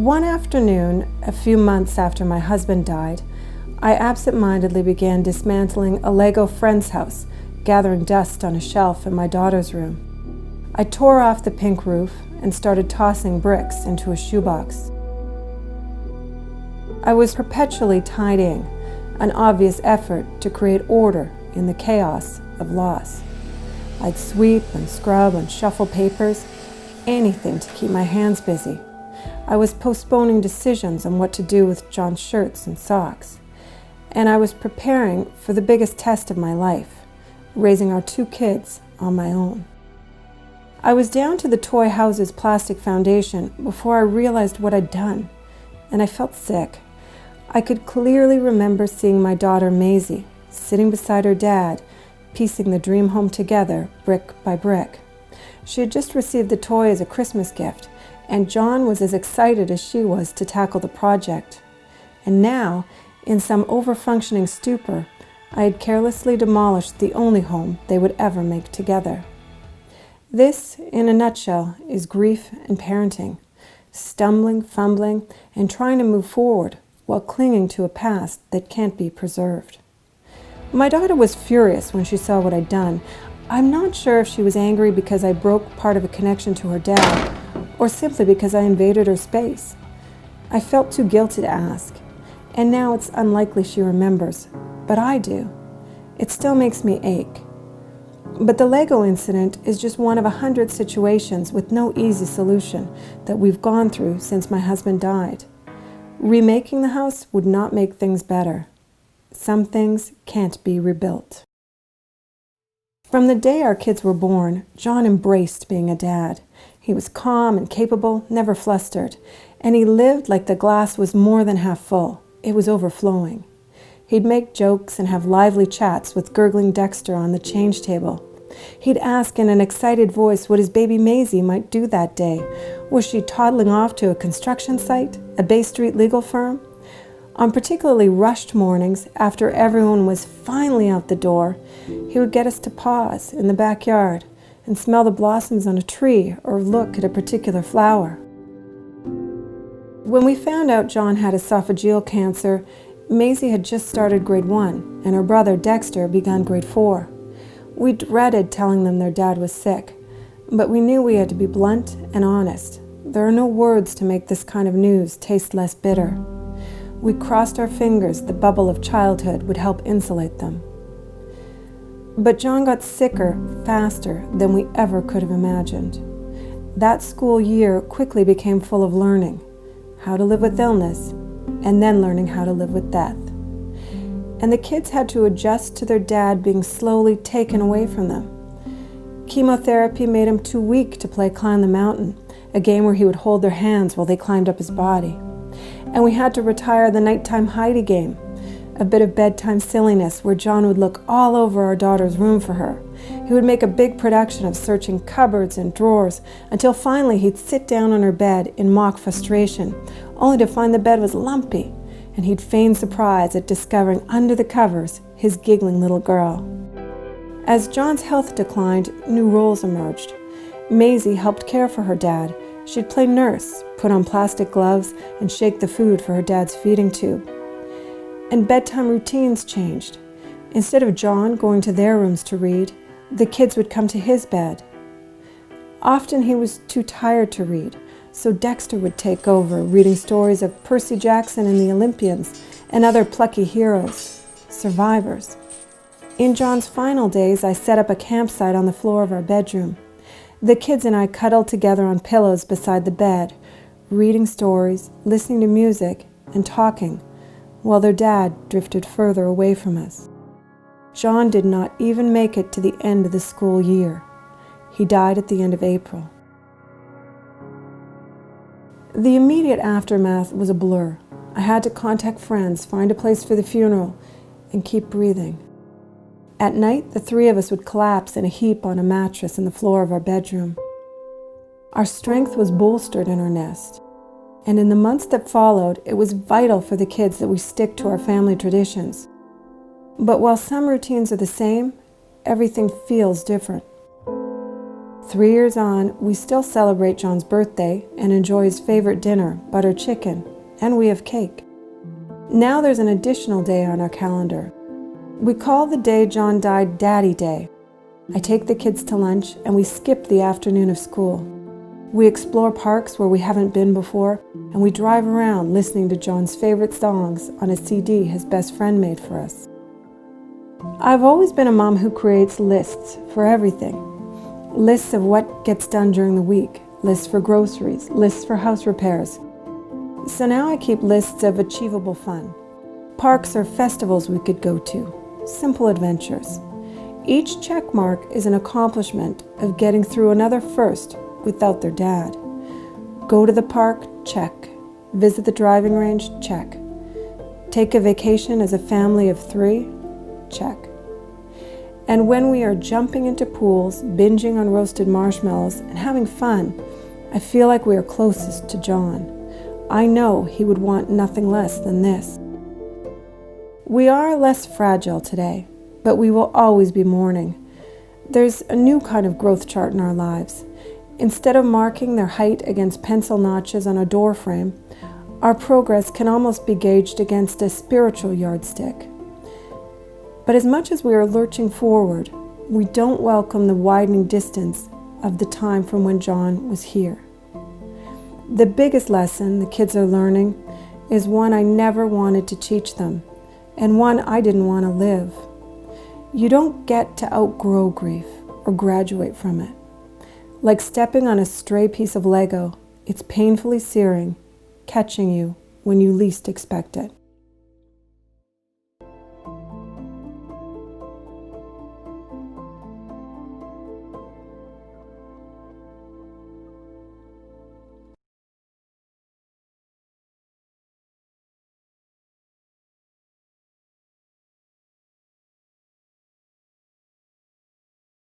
One afternoon, a few months after my husband died, I absent-mindedly began dismantling a Lego friend's house, gathering dust on a shelf in my daughter's room. I tore off the pink roof and started tossing bricks into a shoebox. I was perpetually tidying, an obvious effort to create order in the chaos of loss. I'd sweep and scrub and shuffle papers, anything to keep my hands busy. I was postponing decisions on what to do with John's shirts and socks. And I was preparing for the biggest test of my life, raising our 2 kids on my own. I was down to the toy house's plastic foundation before I realized what I'd done, and I felt sick. I could clearly remember seeing my daughter Maisie sitting beside her dad, piecing the dream home together brick by brick. She had just received the toy as a Christmas gift, and John was as excited as she was to tackle the project. And now, in some over-functioning stupor, I had carelessly demolished the only home they would ever make together. This, in a nutshell, is grief and parenting, stumbling, fumbling, and trying to move forward while clinging to a past that can't be preserved. My daughter was furious when she saw what I'd done. I'm not sure if she was angry because I broke part of a connection to her dad, or simply because I invaded her space. I felt too guilty to ask. And now it's unlikely she remembers, but I do. It still makes me ache. But the Lego incident is just one of 100 situations with no easy solution that we've gone through since my husband died. Remaking the house would not make things better. Some things can't be rebuilt. From the day our kids were born, John embraced being a dad. He was calm and capable, never flustered, and he lived like the glass was more than half full. It was overflowing. He'd make jokes and have lively chats with gurgling Dexter on the change table. He'd ask in an excited voice what his baby Maisie might do that day. Was she toddling off to a construction site, a Bay Street legal firm? On particularly rushed mornings, after everyone was finally out the door, he would get us to pause in the backyard and smell the blossoms on a tree or look at a particular flower. When we found out John had esophageal cancer, Maisie had just started grade 1 and her brother Dexter begun grade 4. We dreaded telling them their dad was sick, but we knew we had to be blunt and honest. There are no words to make this kind of news taste less bitter. We crossed our fingers the bubble of childhood would help insulate them. But John got sicker faster than we ever could have imagined. That school year quickly became full of learning, how to live with illness, and then learning how to live with death. And the kids had to adjust to their dad being slowly taken away from them. Chemotherapy made him too weak to play Climb the Mountain, a game where he would hold their hands while they climbed up his body. And we had to retire the nighttime Heidi game, a bit of bedtime silliness where John would look all over our daughter's room for her. He would make a big production of searching cupboards and drawers until finally he'd sit down on her bed in mock frustration, only to find the bed was lumpy, and he'd feign surprise at discovering under the covers his giggling little girl. As John's health declined, new roles emerged. Maisie helped care for her dad. She'd play nurse, put on plastic gloves, and shake the food for her dad's feeding tube. And bedtime routines changed. Instead of John going to their rooms to read, the kids would come to his bed. Often he was too tired to read, so Dexter would take over, reading stories of Percy Jackson and the Olympians and other plucky heroes, survivors. In John's final days, I set up a campsite on the floor of our bedroom. The kids and I cuddled together on pillows beside the bed, reading stories, listening to music, and talking, while their dad drifted further away from us. John did not even make it to the end of the school year. He died at the end of April. The immediate aftermath was a blur. I had to contact friends, find a place for the funeral, and keep breathing. At night, the 3 of us would collapse in a heap on a mattress in the floor of our bedroom. Our strength was bolstered in our nest, and in the months that followed, it was vital for the kids that we stick to our family traditions. But while some routines are the same, everything feels different. 3 years on, we still celebrate John's birthday and enjoy his favorite dinner, butter chicken, and we have cake. Now there's an additional day on our calendar. We call the day John died Daddy Day. I take the kids to lunch and we skip the afternoon of school. We explore parks where we haven't been before, and we drive around listening to John's favorite songs on a CD his best friend made for us. I've always been a mom who creates lists for everything. Lists of what gets done during the week, lists for groceries, lists for house repairs. So now I keep lists of achievable fun. Parks or festivals we could go to, simple adventures. Each check mark is an accomplishment of getting through another first without their dad. Go to the park, check. Visit the driving range, check. Take a vacation as a family of 3, check. And when we are jumping into pools, binging on roasted marshmallows, and having fun, I feel like we are closest to John. I know he would want nothing less than this. We are less fragile today, but we will always be mourning. There's a new kind of growth chart in our lives. Instead of marking their height against pencil notches on a door frame, our progress can almost be gauged against a spiritual yardstick. But as much as we are lurching forward, we don't welcome the widening distance of the time from when John was here. The biggest lesson the kids are learning is one I never wanted to teach them, and one I didn't want to live. You don't get to outgrow grief or graduate from it. Like stepping on a stray piece of Lego, it's painfully searing, catching you when you least expect it.